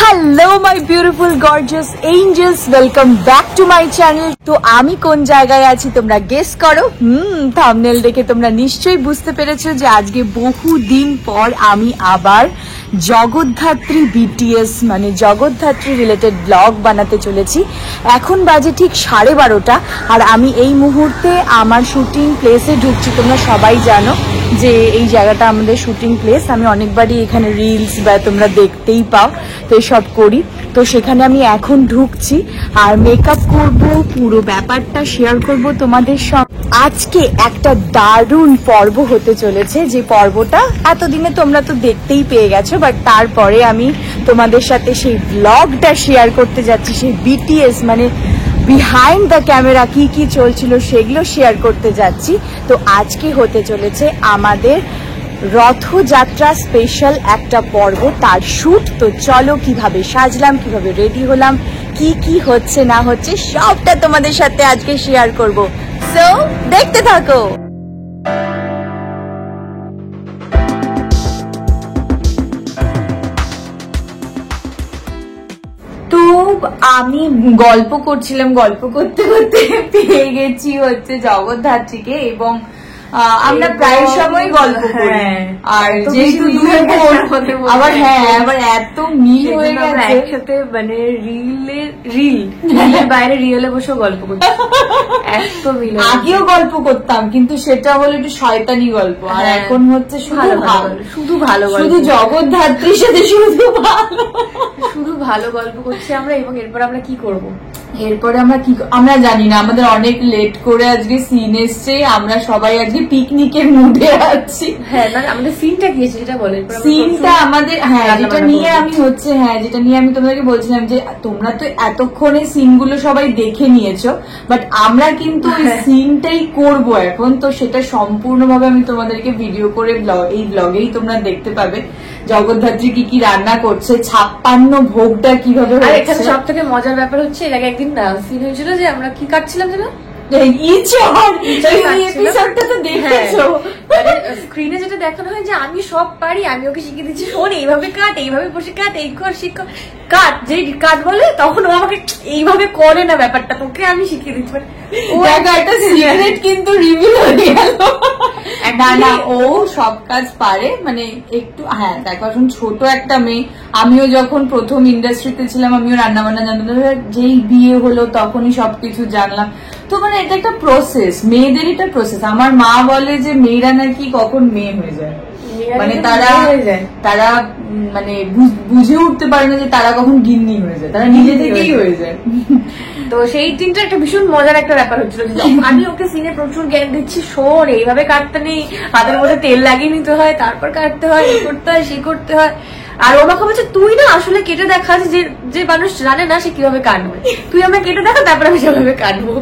Hello my beautiful gorgeous angels, welcome back to my channel. তো আমি কোন জায়গায় আছি তোমরা গেস করো। থাম্বনেল দেখে তোমরা নিশ্চয়ই বুঝতে পেরেছো যে আজকে বহুদিন পর আমি আবার জগদ্ধাত্রী বিটিএস মানে জগদ্ধাত্রী রিলেটেড ব্লগ বানাতে চলেছি। এখন বাজে ঠিক 12:30 আর আমি এই মুহূর্তে আমার শুটিং প্লেসে ঢুকছি। তোমরা সবাই জানো যে এই জায়গাটা আমাদের শুটিং প্লেস। আমি অনেকবারই এখানে রিলস বা তোমরা দেখতেই পাও, তো এসব করি। তো সেখানে আমি এখন ঢুকছি আর মেকআপ করব, পুরো ব্যাপারটা শেয়ার করব তোমাদের সঙ্গে। আজকে একটা দারুণ পর্ব হতে চলেছে, যে পর্বটা এতদিনে তোমরা তো দেখতেই পেয়ে গেছো, বাট তারপরে আমি তোমাদের সাথে সেই ব্লগটা শেয়ার করতে যাচ্ছি। সেই বিটিএস মানে বিহাইন্ড দ্য ক্যামেরা কি কি চলছিল সেগুলো শেয়ার করতে যাচ্ছি। তো আজকে হতে চলেছে আমাদের রথযাত্রা স্পেশাল একটা পর্ব, তার শুট। তো চলো কিভাবে সাজলাম, কিভাবে রেডি হলাম, কি কি হচ্ছে না হচ্ছে সবটা তোমাদের সাথে আজকে শেয়ার করব। সো দেখতে থাকো। তো আমি গল্প করছিলাম, গল্প করতে করতে পেয়ে গেছি হচ্ছে জগদ্ধাত্রীকে, এবং আমরা প্রায় সময় গল্প করি। আর যেহেতু আবার আবার এত মিল হয়ে গেছে একসাথে, মানে রিলের বাইরে রিয়েলে বসে গল্প করছি। এত মিল। আগেও গল্প করতাম, কিন্তু সেটা হলো একটু শয়তানি গল্প, আর এখন হচ্ছে শুধু ভালো শুধু জগদ্ধাত্রীর সাথে শুধু ভালো গল্প করছি আমরা। এবং এরপর আমরা কি করব? এরপরে আমরা জানি না, আমাদের অনেক লেট করে আজকে সিন এসছে, আমরা সবাই আজকে পিকনিকের মুডে আছি। হ্যাঁ, মানে আমাদের সিনটা কি সেটা বলে। সিনটা আমাদের যেটা নিয়ে আমি তোমাদেরকে বলছিলাম যে তোমরা তো এতক্ষণে সিনগুলো সবাই দেখে নিয়েছো, বাট আমরা কিন্তু ওই সিনটাই করবো এখন। তো সেটা সম্পূর্ণভাবে আমি তোমাদেরকে ভিডিও করে এই ব্লগেই তোমরা দেখতে পাবে। জগদ্ধাত্রী কি কি রান্না করছে, 56 ভোগটা কিভাবে হচ্ছে। এখানে সব থেকে মজার ব্যাপার হচ্ছে, এর আগে একদিন সিন হয়েছিল যে আমরা কি কাটছিলাম যেন, স্ক্রিনে যেটা দেখানো হয় যে আমি সব পারি, আমি ওকে শিখিয়ে দিচ্ছি, শোন এইভাবে কাট, এইভাবে বসে কাট, এই কর শিক্ষক কাট, যে কাট বলে তখন ও আমাকে এইভাবে করে না ব্যাপারটা, তোকে আমি শিখিয়ে দিচ্ছি। কিন্তু রিভিল হয়ে গেল। না ও সব কাজ পারে, মানে একটু দেখো এখন ছোট একটা মেয়ে। আমিও যখন প্রথম ইন্ডাস্ট্রিতে ছিলাম আমিও রান্না বান্না জানতাম, যেই বিয়ে হলো তখনই সবকিছু জানলাম। তো মানে এটা একটা প্রসেস, মেয়েদের এটা প্রসেস। আমার মা বলে যে মেয়েরা নাকি কখন মেয়ে হয়ে যায়, মানে তারা মানে বুঝে উঠতে পারে না যে তারা কখন গিন্নি হয়ে যায়, তারা নিজে থেকেই হয়ে যায়। তো সেই দিনটা একটা ভীষণ মজার একটা ব্যাপার হচ্ছিল, আমি ওকে সিনে প্রচুর জ্ঞান দিচ্ছি, শোন এইভাবে কাটতে নেই, হাতের মধ্যে তেল লাগিয়ে নিতে হয়, তারপর কাটতে হয়, এই করতে হয়, সেই করতে হয়। আর ও আমাকে বলছে তুই না আসলে কেটে দেখাস, যে মানুষ জানে না সে কিভাবে কাটবে, তুই আমাকে কেটে দেখা, তারপর আমি সেভাবে কাটবো।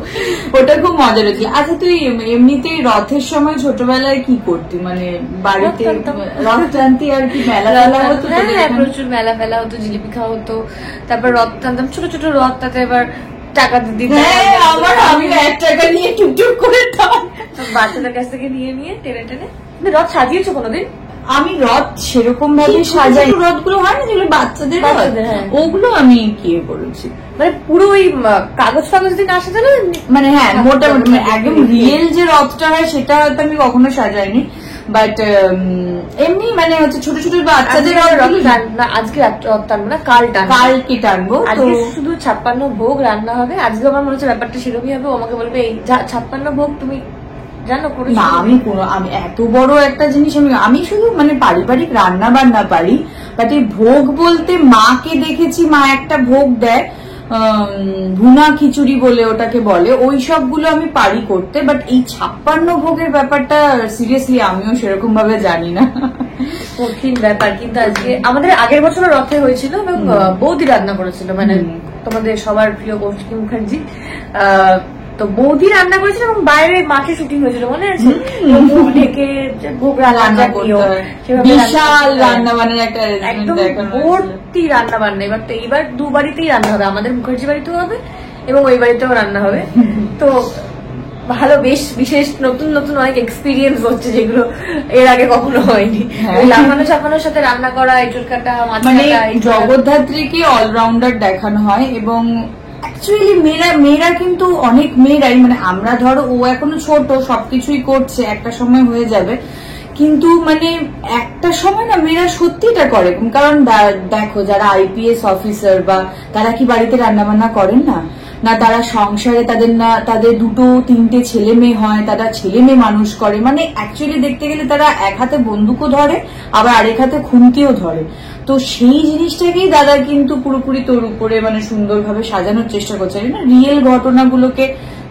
ওটা খুব মজার হচ্ছিল। আচ্ছা তুই এমনিতেই রথের সময় ছোটবেলায় কি করতি, মানে বাড়িতে রথ টানতি আর কি মেলা হতো? হ্যাঁ, প্রচুর মেলা ফেলা হতো, জিলিপি খাওয়া হতো, তারপর রথ টানতাম, ছোট ছোট রথ, তাতে এবার টাকা দিতে, আমি 1 টাকা নিয়ে টুকটুক করে বাচ্চাদের কাছ থেকে নিয়ে টেনে টেনে। রথ সাজিয়েছো কোনোদিন? আমি রথ সেরকম ভাবে সাজাই, রথগুলো হয় না যেগুলো বাচ্চাদের, ওগুলো আমি কি করেছি, মানে পুরো ওই কাগজ দিয়ে না সাজানো, মানে মোটামুটি একদম রিয়েল যে রথটা হয় সেটা হয়তো আমি কখনো সাজাইনি, বাট এমনি মানে হচ্ছে ছোট ছোট বাচ্চাদের আজকে রথ টানবো না, কালকে টানবো। আজকে শুধু 56 ভোগ রান্না হবে। আজকে আমার মনে হচ্ছে ব্যাপারটা সেরকমই হবে। ও আমাকে বলবে এই 56 ভোগ তুমি জানো করে না। আমি এত বড় একটা জিনিস আমি শুধু মানে পারিবারিক রান্না বান্না পারি, বাট এই ভোগ বলতে মাকে দেখেছি, মা একটা ভোগ দেয়, ভুনা খিচুড়ি বলে ওটাকে বলে, ওই সবগুলো আমি পারি করতে, বাট এই 56 ভোগের ব্যাপারটা সিরিয়াসলি আমিও সেরকম ভাবে জানি না। কঠিন ব্যাপার। কিন্তু আজকে আমাদের আগের বছর রথে হয়েছিল এবং বৌদি রান্না করেছিল, মানে তোমাদের সবার প্রিয় কৌশিকী মুখার্জি। তো বৌদি রান্না করেছিল এবং বাইরে মাঠে শুটিং হয়েছিল, মনে আছে? মুখ ঢেকে ভোগ রান্না বিশাল রান্না বান্নার একটা একদম ভর্তি রান্না বান্না। এইবার 2 বাড়িতেই রান্না হবে, আমাদের মুখার্জি বাড়িতেও হবে এবং ওই বাড়িতেও রান্না হবে। তো ভালো বেশ বিশেষ নতুন নতুন অনেক এক্সপিরিয়েন্স হচ্ছে যেগুলো এর আগে কখনো হয়নি। লাফানো চাপানোর সাথে রান্না করা, এঁচড় কাটা, মাছ কাটা, জগদ্ধাত্রীকে অলরাউন্ডার দেখানো হয়। এবং অ্যাকচুয়ালি মেয়েরা কিন্তু অনেক মেয়েরাই, মানে আমরা ধরো ও এখনো ছোট, সবকিছুই করছে, একটা সময় হয়ে যাবে, কিন্তু মানে একটা সময় না মেয়েরা সত্যি এটা করে। কারণ দেখো যারা আইপিএস অফিসার বা তারা কি বাড়িতে রান্না বান্না করেন না? না তারা সংসারে তাদের 2-3টে ছেলে মেয়ে হয়, তারা ছেলে মেয়ে মানুষ করে, মানে অ্যাকচুয়ালি দেখতে গেলে তারা এক হাতে বন্দুকও ধরে আবার আরেক হাতে খুন্তিও ধরে। তো সেই জিনিসটাকেই দাদা কিন্তু পুরোপুরি তোর উপরে মানে সুন্দরভাবে সাজানোর চেষ্টা করছে, রিয়েল ঘটনাগুলোকে,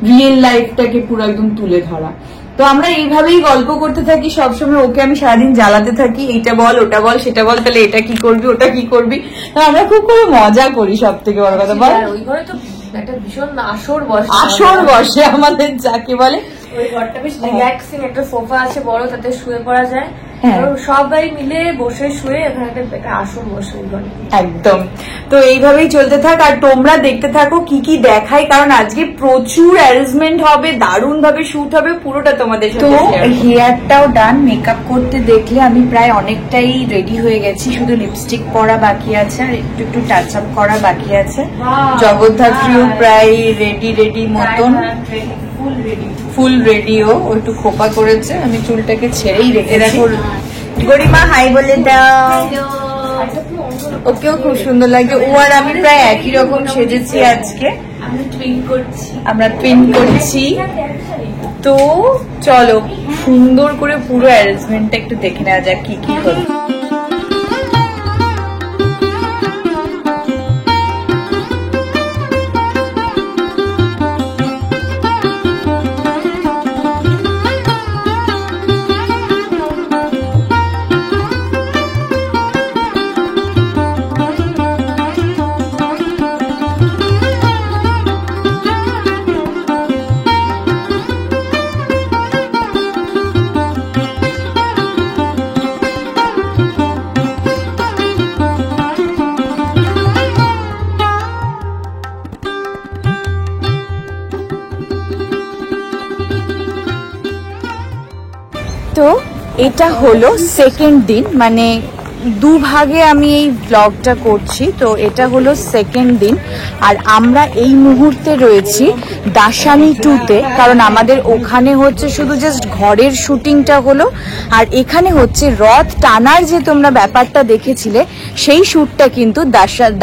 রিয়েল লাইফটাকে পুরো একদম তুলে ধরা। তো আমরা এইভাবেই গল্প করতে থাকি সবসময়, ওকে আমি সারাদিন জ্বালাতে থাকি, এইটা বল ওটা বল সেটা বল, তাহলে এটা কি করবি ওটা কি করবি। আমরা খুব করে মজা করি, সব থেকে বড় কথা বল। ওই ঘরে তো একটা ভীষণ আসর বসে আমাদের, যাকে বলে ওই ঘরটা বেশ রিল্যাক্সিং, একটা সোফা আছে বড়, তাতে শুয়ে পড়া যায়, সবাই মিলে বসে শুয়ে এখানে একটা আসর বসে একদম। তো এইভাবেই চলতে থাক আর তোমরা দেখতে থাকো কি কি দেখাই, কারণ আজকে প্রচুর অ্যারেঞ্জমেন্ট হবে, দারুণ ভাবে শুট হবে, পুরোটা তোমাদের সাথে। তো হেয়ারটাও ডান, মেকআপ করতে দেখলে আমি প্রায় অনেকটাই রেডি হয়ে গেছি, শুধু লিপস্টিক পরা বাকি আছে আর একটু একটু টাচ আপ করা বাকি আছে। জগদ্ধাত্রীও প্রায় রেডি মতন, ফুল রেডিও, একটু খোপা করেছে, আমি চুলটাকে ছেড়েই রেখে দেখো। গরিমা হাই বলে দাও। ওকেও খুব সুন্দর লাগে, ও আর আমি প্রায় একই রকম সেজেছি আজকে, আমরা টুইন করছি। তো চলো সুন্দর করে পুরো অ্যারেঞ্জমেন্টটা একটু দেখে নেওয়া যাক কি কি হলো। তো এটা হলো সেকেন্ড দিন, মানে দুভাগে আমি এই ব্লগটা করছি। তো এটা হলো সেকেন্ড দিন আর আমরা এই মুহূর্তে রয়েছি দাসানি 2-তে, কারণ আমাদের ওখানে হচ্ছে শুধু জাস্ট ঘরের শুটিংটা হলো, আর এখানে হচ্ছে রথ টানার যে তোমরা ব্যাপারটা দেখেছিলে সেই শ্যুটটা কিন্তু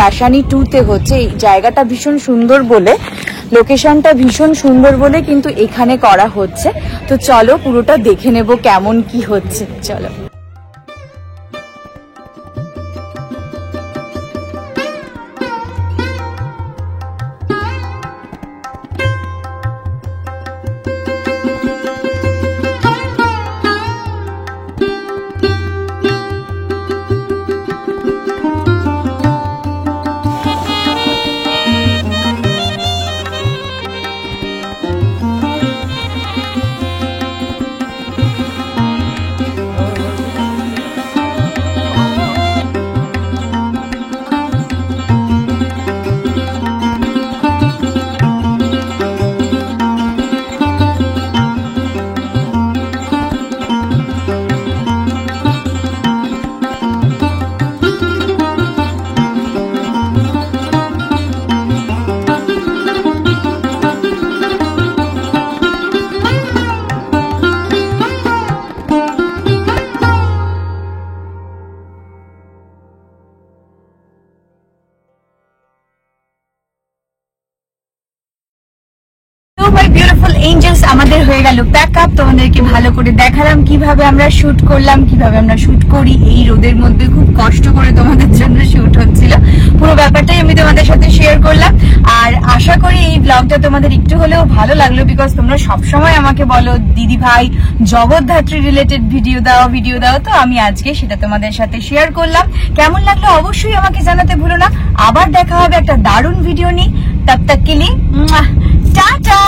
দাসানি 2-তে হচ্ছে। এই জায়গাটা ভীষণ সুন্দর বলে, লোকেশনটা ভীষণ সুন্দর বলে কিন্তু এখানে করা হচ্ছে। তো চলো পুরোটা দেখে নেব কেমন কি হচ্ছে, চলো। এঞ্জেলস আমাদের হয়ে গেল প্যাক আপ, তোমাদেরকে ভালো করে দেখালাম কিভাবে আমরা শুট করলাম, কিভাবে আমরা শুট করি। এই রোদের মধ্যে খুব কষ্ট করে তোমাদের জন্য শুট হচ্ছিল, পুরো ব্যাপারটাই আমি তোমাদের সাথে শেয়ার করলাম। আর আশা করি এই ব্লগটা তোমাদের একটু হলেও ভালো লাগলো, বিকজ তোমরা সবসময় আমাকে বলো দিদি ভাই জগদ্ধাত্রী রিলেটেড ভিডিও দাও, তো আমি আজকে সেটা তোমাদের সাথে শেয়ার করলাম। কেমন লাগলো অবশ্যই আমাকে জানাতে ভুলো না। আবার দেখা হবে একটা দারুণ ভিডিও নিয়ে, তব তক কে লিয়ে টাটা।